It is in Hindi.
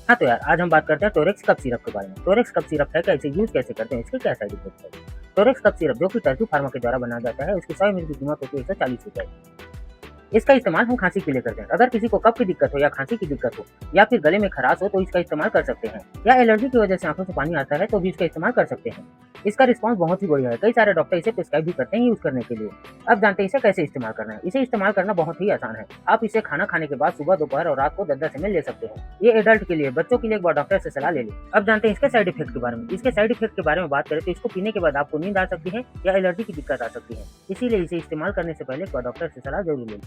हाँ, तो यार आज हम बात करते हैं टोरेक्स कफ सिरप के बारे में। टोरेक्स कफ सिरप है क्या, इसे यूज़ कैसे करते हैं, इसके क्या साइड इफ़ेक्ट है? टोरेक्स कफ सिरप जो कि टर्की फार्मा के द्वारा बनाया जाता है, उसकी 100 एमएल की कीमत होती है ₹140। इसका इस्तेमाल हम खाँसी के लिए करते हैं। अगर किसी को कफ की दिक्कत हो या खाँसी की दिक्कत हो या फिर गले में खराश हो तो इसका इस्तेमाल कर सकते हैं। या एलर्जी की वजह से आँखों से पानी आता है तो भी इसका इस्तेमाल कर सकते हैं। इसका रिस्पॉन्स बहुत ही बढ़िया है। कई सारे डॉक्टर इसे प्रिस्क्राइब भी करते हैं यूज़ करने के लिए। अब जानते हैं इसे कैसे इस्तेमाल करना है। इसे इस्तेमाल करना बहुत ही आसान है। आप इसे खाना खाने के बाद सुबह, दोपहर और रात को 10-10 एमएल ले सकते हैं। ये एडल्ट के लिए, बच्चों के लिए एक बार डॉक्टर से सलाह ले लें। अब जानते हैं इसके साइड इफेक्ट के बारे में। इसके साइड इफेक्ट के बारे में बात करें तो इसको पीने के बाद आपको नींद आ सकती है या एलर्जी की दिक्कत आ सकती है। इसीलिए इसे इस्तेमाल करने से पहले एक बार डॉक्टर से सलाह जरूर लें।